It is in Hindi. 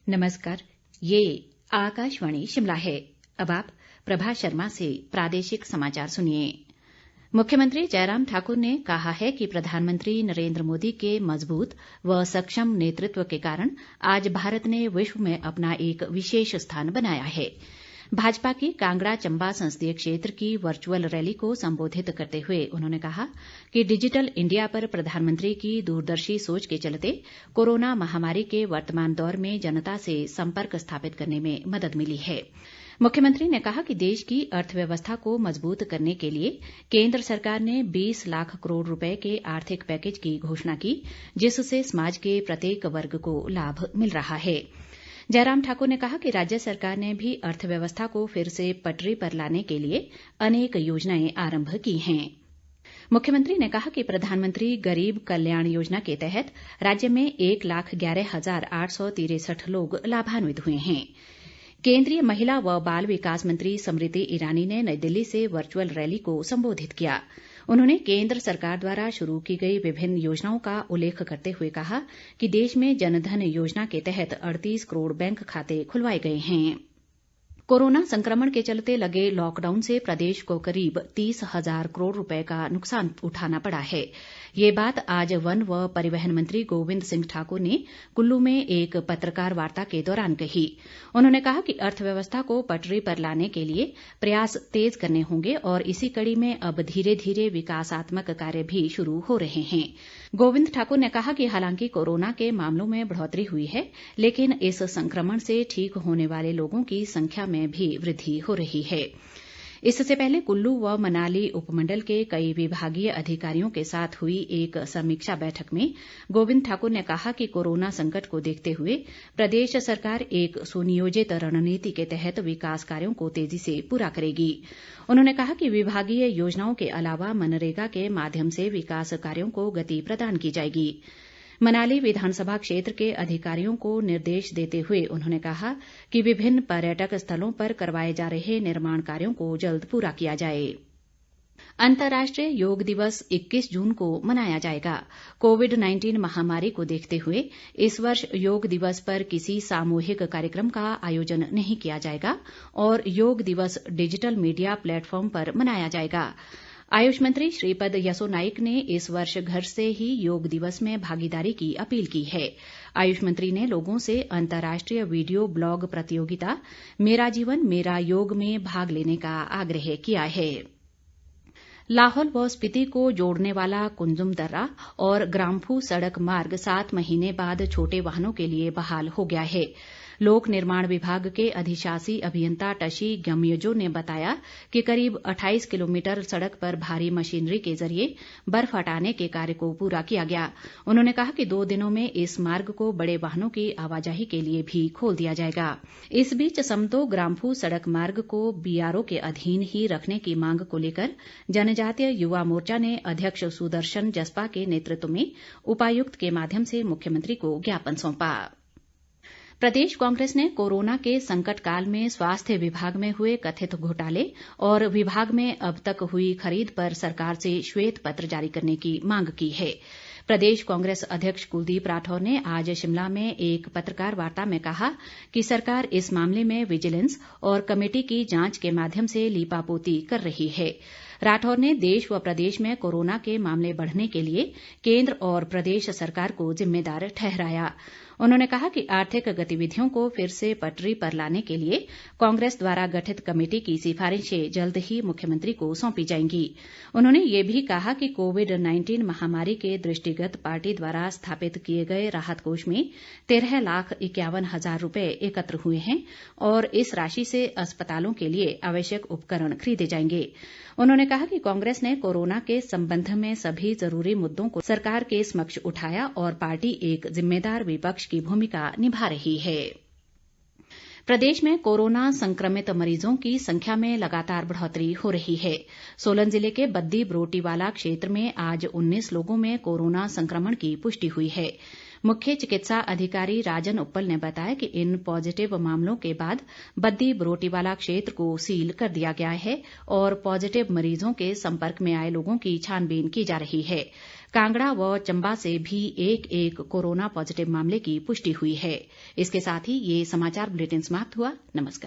नमस्कार, ये आकाशवाणी शिमला है। अब आप प्रभा शर्मा से प्रादेशिक समाचार सुनिए। मुख्यमंत्री जयराम ठाकुर ने कहा है कि प्रधानमंत्री नरेंद्र मोदी के मजबूत व सक्षम नेतृत्व के कारण आज भारत ने विश्व में अपना एक विशेष स्थान बनाया है। भाजपा की कांगड़ा चंबा संसदीय क्षेत्र की वर्चुअल रैली को संबोधित करते हुए उन्होंने कहा कि डिजिटल इंडिया पर प्रधानमंत्री की दूरदर्शी सोच के चलते कोरोना महामारी के वर्तमान दौर में जनता से संपर्क स्थापित करने में मदद मिली है। मुख्यमंत्री ने कहा कि देश की अर्थव्यवस्था को मजबूत करने के लिए केंद्र सरकार ने 20 लाख करोड़ रुपए के आर्थिक पैकेज की घोषणा की, जिससे समाज के प्रत्येक वर्ग को लाभ मिल रहा है। जयराम ठाकुर ने कहा कि राज्य सरकार ने भी अर्थव्यवस्था को फिर से पटरी पर लाने के लिए अनेक योजनाएं आरंभ की हैं। मुख्यमंत्री ने कहा कि प्रधानमंत्री गरीब कल्याण योजना के तहत राज्य में 1,11,863 लोग लाभान्वित हुए हैं। केंद्रीय महिला व बाल विकास मंत्री स्मृति ईरानी ने नई दिल्ली से वर्चुअल रैली को संबोधित किया। उन्होंने केंद्र सरकार द्वारा शुरू की गई विभिन्न योजनाओं का उल्लेख करते हुए कहा कि देश में जनधन योजना के तहत 38 करोड़ बैंक खाते खुलवाए गए हैं। कोरोना संक्रमण के चलते लगे लॉकडाउन से प्रदेश को करीब 30,000 करोड़ रुपए का नुकसान उठाना पड़ा है। ये बात आज वन व परिवहन मंत्री गोविंद सिंह ठाकुर ने कुल्लू में एक पत्रकार वार्ता के दौरान कही। उन्होंने कहा कि अर्थव्यवस्था को पटरी पर लाने के लिए प्रयास तेज करने होंगे और इसी कड़ी में अब धीरे धीरे विकासात्मक कार्य भी शुरू हो रहे हैं। गोविंद ठाकुर ने कहा कि हालांकि कोरोना के मामलों में बढ़ोतरी हुई है, लेकिन इस संक्रमण से ठीक होने वाले लोगों की संख्या में भी वृद्धि हो रही है। इससे पहले कुल्लू व मनाली उपमंडल के कई विभागीय अधिकारियों के साथ हुई एक समीक्षा बैठक में गोविंद ठाकुर ने कहा कि कोरोना संकट को देखते हुए प्रदेश सरकार एक सुनियोजित रणनीति के तहत विकास कार्यों को तेजी से पूरा करेगी। उन्होंने कहा कि विभागीय योजनाओं के अलावा मनरेगा के माध्यम से विकास कार्यों को गति प्रदान की जाएगी। मनाली विधानसभा क्षेत्र के अधिकारियों को निर्देश देते हुए उन्होंने कहा कि विभिन्न पर्यटक स्थलों पर करवाए जा रहे निर्माण कार्यों को जल्द पूरा किया जाए। अंतर्राष्ट्रीय योग दिवस 21 जून को मनाया जाएगा। कोविड-19 महामारी को देखते हुए इस वर्ष योग दिवस पर किसी सामूहिक कार्यक्रम का आयोजन नहीं किया जाएगा और योग दिवस डिजिटल मीडिया प्लेटफॉर्म पर मनाया जाएगा। आयुष मंत्री श्रीपद यसो नाइक ने इस वर्ष घर से ही योग दिवस में भागीदारी की अपील की है। आयुष मंत्री ने लोगों से अंतर्राष्ट्रीय वीडियो ब्लॉग प्रतियोगिता मेरा जीवन मेरा योग में भाग लेने का आग्रह किया है। लाहौल व स्पीति को जोड़ने वाला कुंजुम दर्रा और ग्राम्फू सड़क मार्ग 7 महीने बाद छोटे वाहनों के लिए बहाल हो गया है। लोक निर्माण विभाग के अधिशासी अभियंता टशी गम्यजो ने बताया कि करीब 28 किलोमीटर सड़क पर भारी मशीनरी के जरिए बर्फ हटाने के कार्य को पूरा किया गया। उन्होंने कहा कि 2 दिनों में इस मार्ग को बड़े वाहनों की आवाजाही के लिए भी खोल दिया जाएगा। इस बीच समदो ग्राम्फू सड़क मार्ग को बीआरओ के अधीन ही रखने की मांग को लेकर जनजातीय युवा मोर्चा ने अध्यक्ष सुदर्शन जस्पा के नेतृत्व में उपायुक्त के माध्यम से मुख्यमंत्री को ज्ञापन सौंपा। प्रदेश कांग्रेस ने कोरोना के संकट काल में स्वास्थ्य विभाग में हुए कथित घोटाले और विभाग में अब तक हुई खरीद पर सरकार से श्वेत पत्र जारी करने की मांग की है। प्रदेश कांग्रेस अध्यक्ष कुलदीप राठौर ने आज शिमला में एक पत्रकार वार्ता में कहा कि सरकार इस मामले में विजिलेंस और कमेटी की जांच के माध्यम से लीपापोती कर रही है। राठौर ने देश व प्रदेश में कोरोना के मामले बढ़ने के लिए केंद्र और प्रदेश सरकार को जिम्मेदार ठहराया। उन्होंने कहा कि आर्थिक गतिविधियों को फिर से पटरी पर लाने के लिए कांग्रेस द्वारा गठित कमेटी की सिफारिशें जल्द ही मुख्यमंत्री को सौंपी जाएंगी। उन्होंने ये भी कहा कि कोविड-19 महामारी के दृष्टिगत पार्टी द्वारा स्थापित किए गए राहत कोष में 13,51,000 रुपए एकत्र हुए हैं और इस राशि से अस्पतालों के लिए आवश्यक उपकरण खरीदे जाएंगे। उन्होंने कहा कि कांग्रेस ने कोरोना के संबंध में सभी जरूरी मुद्दों को सरकार के समक्ष उठाया और पार्टी एक जिम्मेदार विपक्ष की भूमिका निभा रही है। प्रदेश में कोरोना संक्रमित मरीजों की संख्या में लगातार बढ़ोतरी हो रही है। सोलन जिले के बद्दी बरोटीवाला क्षेत्र में आज 19 लोगों में कोरोना संक्रमण की पुष्टि हुई है। मुख्य चिकित्सा अधिकारी राजन उप्पल ने बताया कि इन पॉजिटिव मामलों के बाद बद्दी बरोटीवाला क्षेत्र को सील कर दिया गया है और पॉजिटिव मरीजों के संपर्क में आए लोगों की छानबीन की जा रही है। कांगड़ा व चंबा से भी एक एक कोरोना पॉजिटिव मामले की पुष्टि हुई है। इसके साथ ही ये समाचार बुलेटिन समाप्त हुआ। नमस्कार।